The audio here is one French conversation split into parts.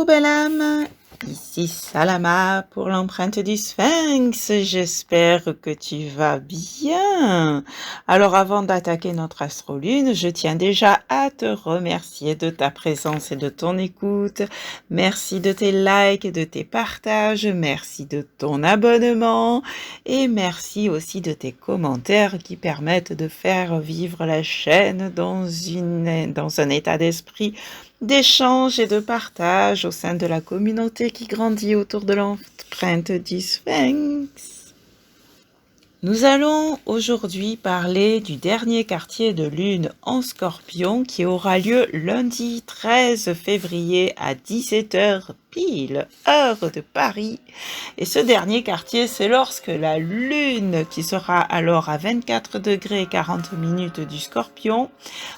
Coucou belle âme, ici Salama pour l'empreinte du Sphinx, j'espère que tu vas bien. Alors avant d'attaquer notre astrolune, je tiens déjà à te remercier de ta présence et de ton écoute. Merci de tes likes et de tes partages, merci de ton abonnement et merci aussi de tes commentaires qui permettent de faire vivre la chaîne dans un état d'esprit d'échange et de partage au sein de la communauté qui grandit autour de l'empreinte du Sphinx. Nous allons aujourd'hui parler du dernier quartier de lune en Scorpion qui aura lieu lundi 13 février à 17h pile, heure de Paris. Et ce dernier quartier, c'est lorsque la lune, qui sera alors à 24 degrés 40 minutes du Scorpion,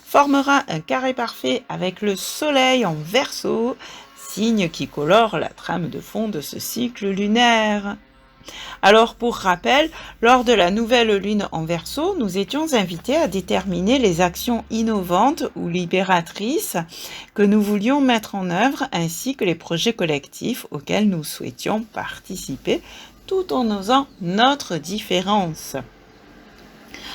formera un carré parfait avec le soleil en Verseau, signe qui colore la trame de fond de ce cycle lunaire. Alors pour rappel, lors de la nouvelle lune en Verseau, nous étions invités à déterminer les actions innovantes ou libératrices que nous voulions mettre en œuvre ainsi que les projets collectifs auxquels nous souhaitions participer tout en osant notre différence.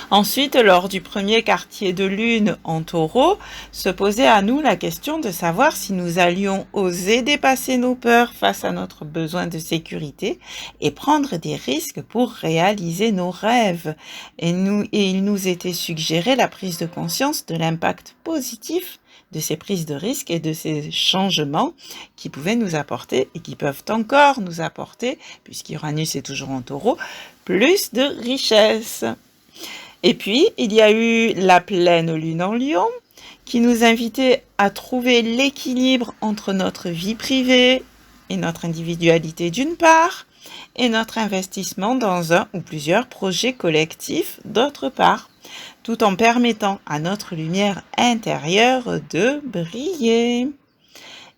Ensuite, lors du premier quartier de lune en Taureau, se posait à nous la question de savoir si nous allions oser dépasser nos peurs face à notre besoin de sécurité et prendre des risques pour réaliser nos rêves. Et il nous était suggéré la prise de conscience de l'impact positif de ces prises de risques et de ces changements qui pouvaient nous apporter et qui peuvent encore nous apporter, puisqu'Uranus est toujours en Taureau, plus de richesse. Et puis, il y a eu la pleine lune en Lion, qui nous invitait à trouver l'équilibre entre notre vie privée et notre individualité d'une part, et notre investissement dans un ou plusieurs projets collectifs d'autre part, tout en permettant à notre lumière intérieure de briller.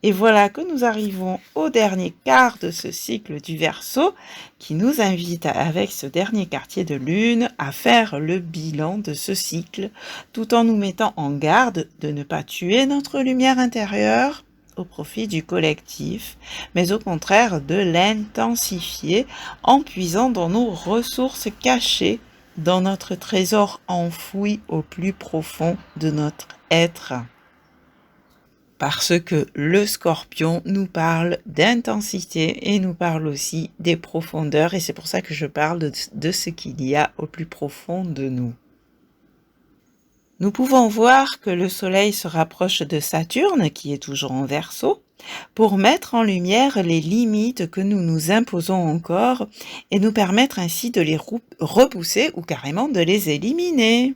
Et voilà que nous arrivons au dernier quart de ce cycle du Verseau qui nous invite avec ce dernier quartier de lune à faire le bilan de ce cycle tout en nous mettant en garde de ne pas tuer notre lumière intérieure au profit du collectif, mais au contraire de l'intensifier en puisant dans nos ressources cachées, dans notre trésor enfoui au plus profond de notre être. Parce que le Scorpion nous parle d'intensité et nous parle aussi des profondeurs, et c'est pour ça que je parle de ce qu'il y a au plus profond de nous. Nous pouvons voir que le Soleil se rapproche de Saturne, qui est toujours en Verseau, pour mettre en lumière les limites que nous nous imposons encore et nous permettre ainsi de les repousser ou carrément de les éliminer.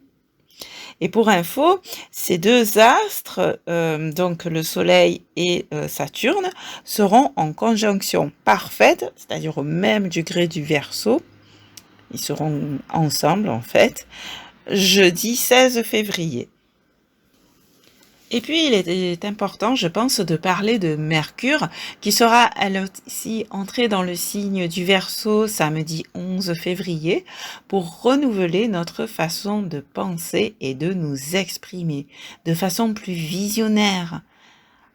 Et pour info, ces deux astres, donc le Soleil et Saturne, seront en conjonction parfaite, c'est-à-dire au même degré du Verseau. Ils seront ensemble en fait, jeudi 16 février. Et puis, il est important, je pense, de parler de Mercure, qui sera elle aussi entrée dans le signe du Verseau samedi 11 février, pour renouveler notre façon de penser et de nous exprimer, de façon plus visionnaire,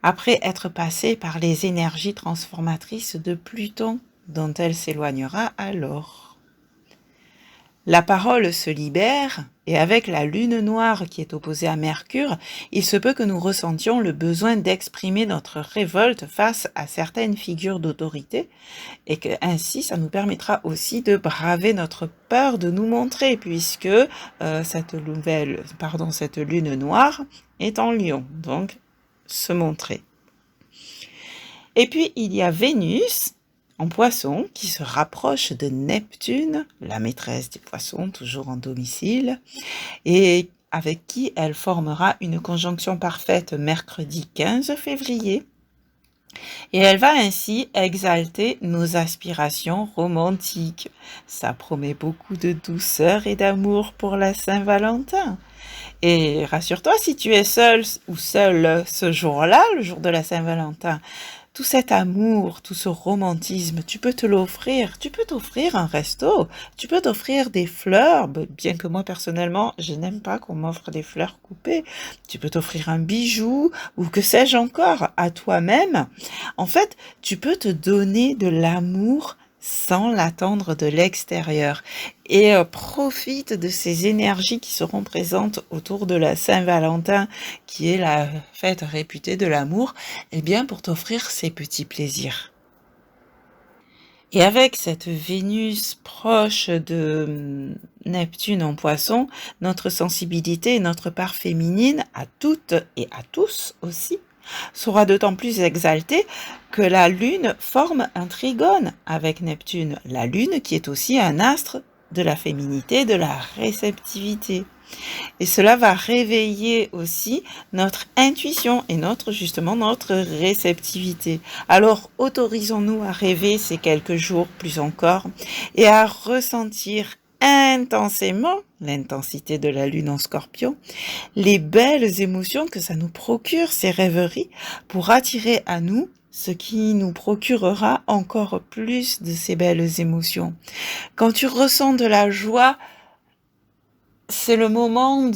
après être passée par les énergies transformatrices de Pluton, dont elle s'éloignera alors. La parole se libère, et avec la lune noire qui est opposée à Mercure, il se peut que nous ressentions le besoin d'exprimer notre révolte face à certaines figures d'autorité, et que ainsi ça nous permettra aussi de braver notre peur de nous montrer, puisque cette lune noire est en Lion, donc se montrer. Et puis il y a Vénus, en Poisson, qui se rapproche de Neptune, la maîtresse des Poissons, toujours en domicile, et avec qui elle formera une conjonction parfaite mercredi 15 février. Et elle va ainsi exalter nos aspirations romantiques. Ça promet beaucoup de douceur et d'amour pour la Saint-Valentin. Et rassure-toi, si tu es seul ou seule ce jour-là, le jour de la Saint-Valentin, tout cet amour, tout ce romantisme, tu peux te l'offrir. Tu peux t'offrir un resto, tu peux t'offrir des fleurs, bien que moi personnellement, je n'aime pas qu'on m'offre des fleurs coupées. Tu peux t'offrir un bijou ou que sais-je encore à toi-même. En fait, tu peux te donner de l'amour sans l'attendre de l'extérieur et profite de ces énergies qui seront présentes autour de la Saint-Valentin, qui est la fête réputée de l'amour, eh bien pour t'offrir ces petits plaisirs. Et avec cette Vénus proche de Neptune en Poisson, notre sensibilité et notre part féminine, à toutes et à tous aussi, sera d'autant plus exaltée que la Lune forme un trigone avec Neptune. La Lune qui est aussi un astre de la féminité, de la réceptivité. Et cela va réveiller aussi notre intuition et justement notre réceptivité. Alors autorisons-nous à rêver ces quelques jours plus encore et à ressentir intensément l'intensité de la lune en Scorpion, les belles émotions que ça nous procure, ces rêveries, pour attirer à nous ce qui nous procurera encore plus de ces belles émotions. Quand tu ressens de la joie, c'est le moment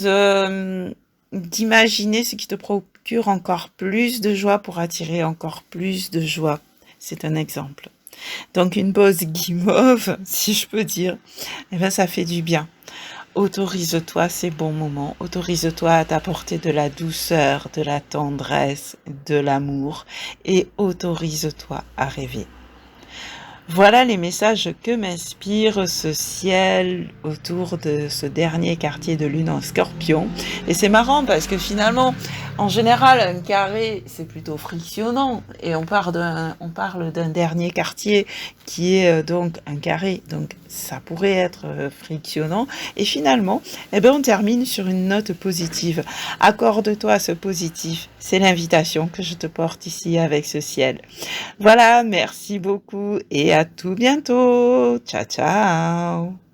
d'imaginer ce qui te procure encore plus de joie pour attirer encore plus de joie. C'est un exemple. Donc une pause guimauve, si je peux dire, eh ben ça fait du bien. Autorise-toi ces bons moments, autorise-toi à t'apporter de la douceur, de la tendresse, de l'amour et autorise-toi à rêver. Voilà les messages que m'inspire ce ciel autour de ce dernier quartier de lune en Scorpion. Et c'est marrant parce que finalement, en général, un carré, c'est plutôt frictionnant. Et on parle d'un dernier quartier qui est donc un carré. Donc ça pourrait être frictionnant. Et finalement, eh ben, on termine sur une note positive. Accorde-toi ce positif. C'est l'invitation que je te porte ici avec ce ciel. Voilà, merci beaucoup et à tout bientôt. Ciao, ciao.